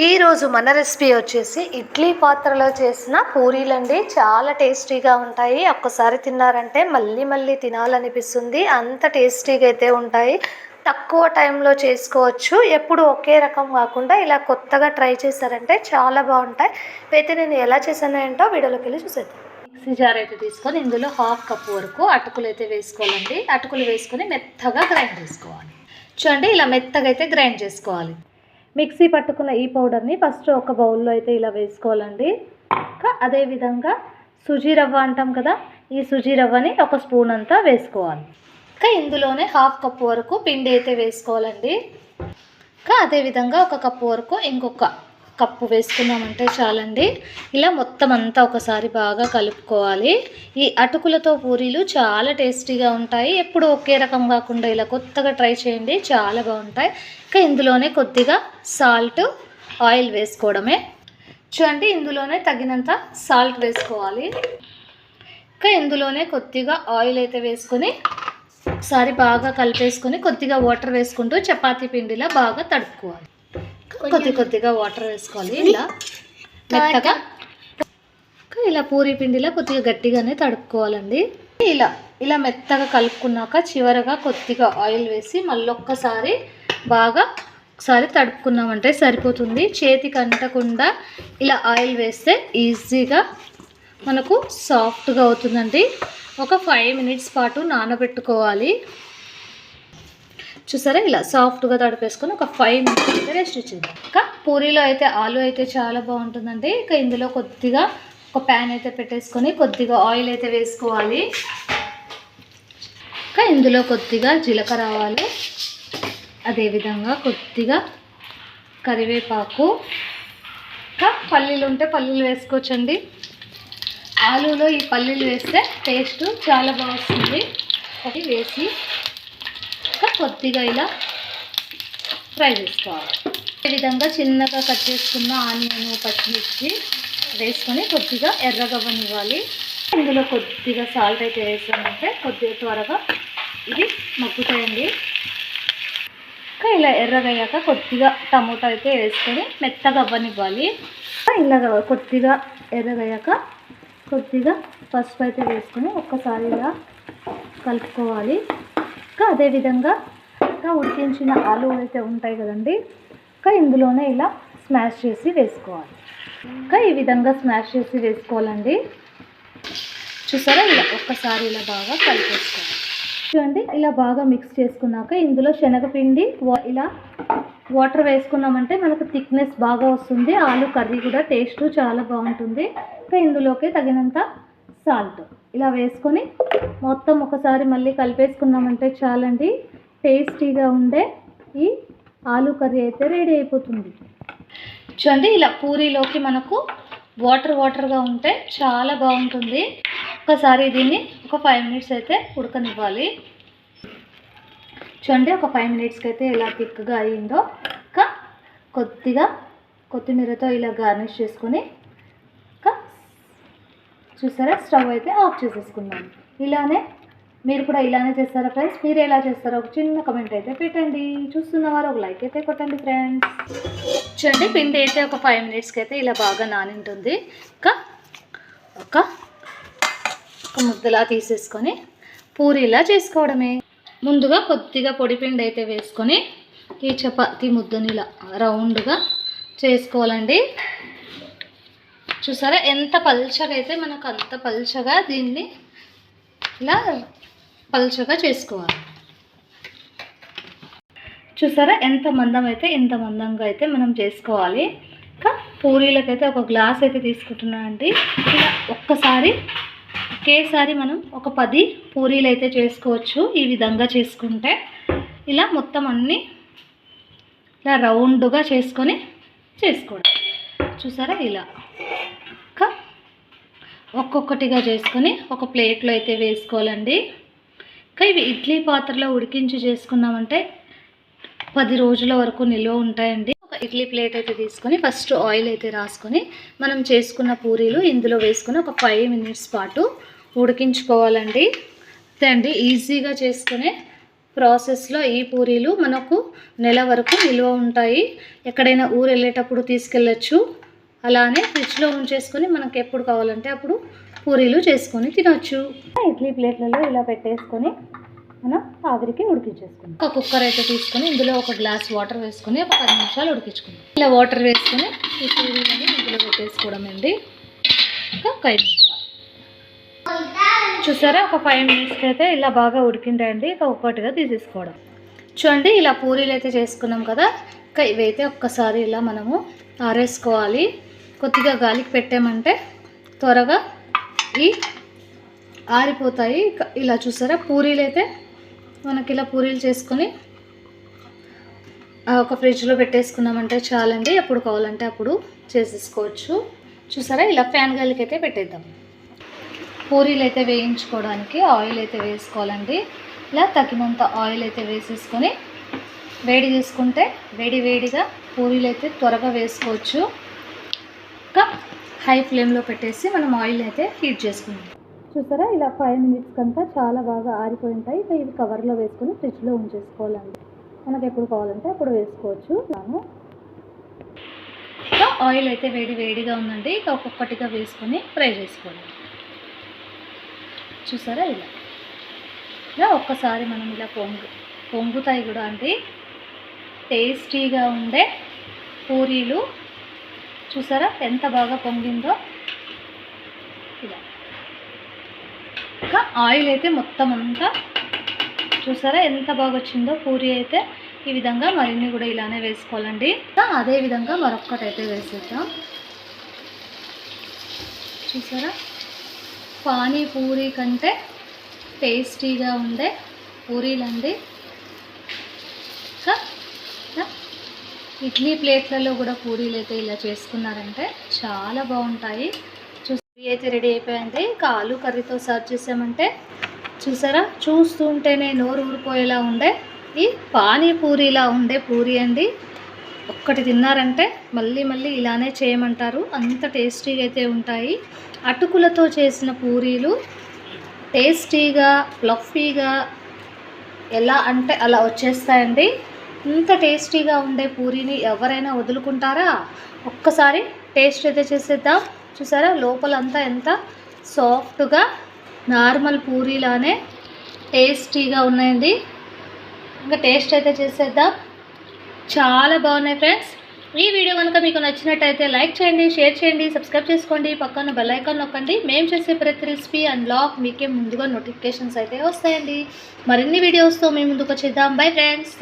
ఈరోజు మన రెసిపీ వచ్చేసి ఇడ్లీ పాత్రలో చేసిన పూరీలండి. చాలా టేస్టీగా ఉంటాయి. ఒక్కసారి తిన్నారంటే మళ్ళీ మళ్ళీ తినాలనిపిస్తుంది. అంత టేస్టీగా అయితే ఉంటాయి. తక్కువ టైంలో చేసుకోవచ్చు. ఎప్పుడు ఒకే రకం కాకుండా ఇలా కొత్తగా ట్రై చేశారంటే చాలా బాగుంటాయి. అయితే నేను ఎలా చేశానో ఏంటో వీడియోలోకి వెళ్ళి చూసేద్దాం. మిక్సీ జార్ అయితే తీసుకొని ఇందులో 1/2 కప్ వరకు అటుకులు అయితే వేసుకోవాలండి. అటుకులు వేసుకొని మెత్తగా గ్రైండ్ చేసుకోవాలి. చూడండి, ఇలా మెత్తగా అయితే గ్రైండ్ చేసుకోవాలి. మిక్సీ పట్టుకున్న ఈ పౌడర్ని ఫస్ట్ ఒక బౌల్లో అయితే ఇలా వేసుకోవాలండి. అదేవిధంగా సుజీ రవ్వ అంటాం కదా, ఈ సుజీ రవ్వని ఒక స్పూన్ అంతా వేసుకోవాలి. ఇందులోనే 1/2 కప్ వరకు పిండి అయితే వేసుకోవాలండి. అదేవిధంగా 1 కప్పు వరకు ఇంకొక కప్పు వేసుకున్నామంటే చాలండి. ఇలా మొత్తం అంతా ఒకసారి బాగా కలుపుకోవాలి. ఈ అటుకులతో పూరీలు చాలా టేస్టీగా ఉంటాయి. ఎప్పుడు ఒకే రకం కాకుండా ఇలా కొత్తగా ట్రై చేయండి, చాలా బాగుంటాయి. ఇందులోనే కొద్దిగా సాల్ట్, ఆయిల్ వేసుకోవడమే. చూడండి, ఇందులోనే తగినంత సాల్ట్ వేసుకోవాలి. ఇందులోనే కొద్దిగా ఆయిల్ అయితే వేసుకొని ఒకసారి బాగా కలిపేసుకొని కొద్దిగా వాటర్ వేసుకుంటూ చపాతీ పిండిలా బాగా తడుపుకోవాలి. కొద్దిగా వాటర్ వేసుకోవాలి. ఇలా మెత్తగా ఇలా పూరీ పిండిలా కొద్దిగా గట్టిగానే తడుపుకోవాలండి. ఇలా మెత్తగా కలుపుకున్నాక చివరగా కొద్దిగా ఆయిల్ వేసి మళ్ళొక్కసారి బాగా ఒకసారి తడుపుకున్నామంటే సరిపోతుంది. చేతికి అంటకుండా ఇలా ఆయిల్ వేస్తే ఈజీగా మనకు సాఫ్ట్గా అవుతుందండి. ఒక 5 మినిట్స్ పాటు నానబెట్టుకోవాలి. చూసారా, ఇలా సాఫ్ట్గా తడిపేసుకొని ఒక 5 మినిట్స్ అయితే రెస్ట్ ఇచ్చింది. పూరీలో అయితే ఆలు అయితే చాలా బాగుంటుందండి. ఇందులో కొద్దిగా ఒక ప్యాన్ అయితే పెట్టేసుకొని కొద్దిగా ఆయిల్ అయితే వేసుకోవాలి. ఇందులో కొద్దిగా జీలకర్ర ఆవాలు, అదేవిధంగా కొద్దిగా కరివేపాకు, పల్లీలు ఉంటే పల్లీలు వేసుకోవచ్చండి. ఆలులో ఈ పల్లీలు వేస్తే టేస్ట్ చాలా బాగుంటుంది. అది వేసి కొద్దిగా ఇలా ఫ్రై చేసుకోవాలి. ఈ విధంగా చిన్నగా కట్ చేసుకున్న ఆనియన్, పచ్చిమిర్చి వేసుకొని కొద్దిగా ఎర్రగవ్వనివ్వాలి. ఇందులో కొద్దిగా సాల్ట్ అయితే వేసామంటే కొద్దిగా త్వరగా ఇది మగ్గుతాయండి. ఇలా ఎర్రగయ్యాక కొద్దిగా టమోటా అయితే వేసుకొని మెత్తగా అవ్వనివ్వాలి. ఇలా కొద్దిగా ఎర్రగయ్యాక కొద్దిగా పసుపు అయితే వేసుకొని ఒక్కసారి ఇలా కలుపుకోవాలి. అదేవిధంగా ఉడికించిన ఆలు అయితే ఉంటాయి కదండి, ఇందులోనే ఇలా స్మాష్ చేసి వేసుకోవాలి. ఈ విధంగా స్మాష్ చేసి వేసుకోవాలండి. చూసారా, ఇలా ఒక్కసారి ఇలా బాగా కలిపేసుకోవాలి. చూడండి, ఇలా బాగా మిక్స్ చేసుకున్నాక ఇందులో శనగపిండి ఇలా వాటర్ వేసుకున్నామంటే మనకు థిక్నెస్ బాగా వస్తుంది. ఆలు కర్రీ కూడా టేస్ట్ చాలా బాగుంటుంది. ఇందులోకి తగినంత సాల్ట్ ఇలా వేసుకొని మొత్తం ఒకసారి మళ్ళీ కలిపేసుకున్నామంటే చాలండి. టేస్టీగా ఉండే ఈ ఆలు కర్రీ అయితే రెడీ అయిపోతుంది. చూడండి, ఇలా పూరీలోకి మనకు వాటర్గా ఉంటే చాలా బాగుంటుంది. ఒకసారి దీన్ని ఒక 5 మినిట్స్ అయితే ఉడకనివ్వాలి. చూడండి, ఒక 5 మినిట్స్కి అయితే ఎలా థిక్గా అయ్యిందో. కొద్దిగా కొత్తిమీరతో ఇలా గార్నిష్ చేసుకొని చూసారా, స్టవ్ అయితే ఆఫ్ చేసేసుకున్నాను. ఇలానే మీరు కూడా ఇలానే చేస్తారా ఫ్రెండ్స్? మీరు ఎలా చేస్తారో ఒక చిన్న కమెంట్ అయితే పెట్టండి. చూస్తున్నవారు ఒక లైక్ అయితే కొట్టండి ఫ్రెండ్స్. చూడండి, పిండి అయితే ఒక 5 మినిట్స్కి అయితే ఇలా బాగా నానింటుంది. ఒక ముద్దలా తీసేసుకొని పూరీలా చేసుకోవడమే. ముందుగా కొద్దిగా పొడిపిండి అయితే వేసుకొని ఈ చపాతీ ముద్దని ఇలా రౌండ్గా చేసుకోవాలండి. చూసారా, ఎంత పల్చగా అయితే మనకు అంత పల్చగా దీన్ని ఇలా పల్చగా చేసుకోవాలి. చూసారా, ఎంత మందం అయితే ఇంత మందంగా అయితే మనం చేసుకోవాలి. పూరీలకైతే ఒక గ్లాస్ అయితే తీసుకుంటున్నానండి. ఇలా ఒకేసారి మనం ఒక 10 పూరీలు అయితే చేసుకోవచ్చు. ఈ విధంగా చేసుకుంటే ఇలా మొత్తం అన్నీ ఇలా రౌండ్గా చేసుకొని చేసుకోవడం. చూసారా, ఇలా ఒక్కొక్కటిగా చేసుకొని ఒక ప్లేట్లో అయితే వేసుకోవాలండి. ఇవి ఇడ్లీ పాత్రలో ఉడికించి చేసుకున్నామంటే 10 రోజుల వరకు నిల్వ ఉంటాయండి. ఒక ఇడ్లీ ప్లేట్ అయితే తీసుకొని ఫస్ట్ ఆయిల్ అయితే రాసుకొని మనం చేసుకున్న పూరీలు ఇందులో వేసుకొని ఒక 5 మినిట్స్ పాటు ఉడికించుకోవాలండి. అంతే అండి, ఈజీగా చేసుకునే ప్రాసెస్లో ఈ పూరీలు మనకు నెల వరకు నిల్వ ఉంటాయి. ఎక్కడైనా ఊరు వెళ్ళేటప్పుడు తీసుకెళ్ళచ్చు. అలానే ఫ్రిడ్జ్లో ఉంచేసుకొని మనకు ఎప్పుడు కావాలంటే అప్పుడు పూరీలు చేసుకొని తినొచ్చు. ఇడ్లీ ప్లేట్లలో ఇలా పెట్టేసుకొని మనం ఆవిరికి ఉడికించేసుకుందాం. ఒక కుక్కర్ అయితే తీసుకొని ఇందులో ఒక గ్లాస్ వాటర్ వేసుకొని ఒక 10 నిమిషాలు ఉడికించుకుందాం. ఇలా వాటర్ వేసుకొని ఈ పూరీలని ఇందులో పెట్టేసుకోవడం అండి. ఒక 5 నిమిషాలు చూసారా, ఒక 5 మినిట్స్కి అయితే ఇలా బాగా ఉడికిందండి. ఇక ఒక్కటిగా తీసేసుకోవడం. చూడండి, ఇలా పూరీలు అయితే చేసుకున్నాం కదా. ఇక ఇవైతే ఒక్కసారి ఇలా మనము ఆరేసుకోవాలి. కొద్దిగా గాలికి పెట్టామంటే త్వరగా ఈ ఆరిపోతాయి. ఇలా చూసారా, పూరీలు అయితే మనకి ఇలా పూరీలు చేసుకొని ఒక ఫ్రిడ్జ్లో పెట్టేసుకున్నామంటే చాలండి. ఎప్పుడు కావాలంటే అప్పుడు చేసేసుకోవచ్చు. చూసారా, ఇలా ఫ్యాన్ గాలికి అయితే పెట్టేద్దాం. పూరీలు అయితే వేయించుకోవడానికి ఆయిల్ అయితే వేసుకోవాలండి. ఇలా తగినంత ఆయిల్ అయితే వేసేసుకొని వేడి చేసుకుంటే వేడిగా పూరీలు అయితే త్వరగా వేసుకోవచ్చు. ఇంకా హై ఫ్లేమ్లో పెట్టేసి మనం ఆయిల్ అయితే హీట్ చేసుకుందాం. చూసారా, ఇలా 5 మినిట్స్కి అంతా చాలా బాగా ఆరిపోయి ఉంటాయి. ఇక ఇవి కవర్లో వేసుకొని ఫ్రిడ్జ్లో ఉంచేసుకోవాలండి. మనకు ఎప్పుడు కావాలంటే అప్పుడు వేసుకోవచ్చు. ఇంకా ఆయిల్ అయితే వేడిగా ఉందండి. ఇక ఒక్కొక్కటిగా వేసుకొని ఫ్రై చేసుకోవాలి. చూసారా, ఇలా ఒక్కసారి మనం ఇలా పొంగుతాయి కూడా అండి. టేస్టీగా ఉండే పూరీలు చూసారా ఎంత బాగా పొంగిందో. ఇలా ఇంకా ఆయిల్ అయితే మొత్తం అంతా చూసారా ఎంత బాగా వచ్చిందో పూరీ అయితే. ఈ విధంగా మరిన్ని కూడా ఇలానే వేసుకోవాలండి. అదే విధంగా మరొక్కటైతే వేసేద్దాం. చూసారా, పానీపూరి కంటే టేస్టీగా ఉండే పూరీలండి. ఇంకా ఇడ్లీ ప్లేట్లలో కూడా పూరీలు అయితే ఇలా చేసుకున్నారంటే చాలా బాగుంటాయి. పూరీ అయితే రెడీ అయిపోయింది. ఇంకా ఆలు కర్రీతో సర్వ్ చేసామంటే చూసారా, చూస్తుంటేనే నోరు ఊరిపోయేలా ఉండే ఈ పానీపూరిలా ఉండే పూరీ అండి. ఒక్కటి తిన్నారంటే మళ్ళీ ఇలానే చేయమంటారు. అంత టేస్టీగా అయితే ఉంటాయి. అటుకులతో చేసిన పూరీలు టేస్టీగా ఫ్లఫీగా ఎలా అంటే అలా వచ్చేస్తాయండి. ఇంత టేస్టీగా ఉండే పూరీని ఎవరైనా వదులుకుంటారా? ఒక్కసారి టేస్ట్ అయితే చేసేద్దాం. చూసారా, లోపలంతా ఎంత సాఫ్ట్గా నార్మల్ పూరీలానే టేస్టీగా ఉన్నాయండి. ఇంకా టేస్ట్ అయితే చేసేద్దాం. చాలా బాగున్నాయి ఫ్రెండ్స్. ఈ వీడియో కనుక మీకు నచ్చినట్టయితే లైక్ చేయండి, షేర్ చేయండి, సబ్స్క్రైబ్ చేసుకోండి, పక్కన బెల్ ఐకాన్ నొక్కండి. మేము చేసే ప్రతి రెసిపీ అండ్ బ్లాగ్ మీకే ముందుగా నోటిఫికేషన్స్ అయితే వస్తాయండి. మరిన్ని వీడియోస్తో మేము ముందుకు వచ్చేద్దాం. Bye friends.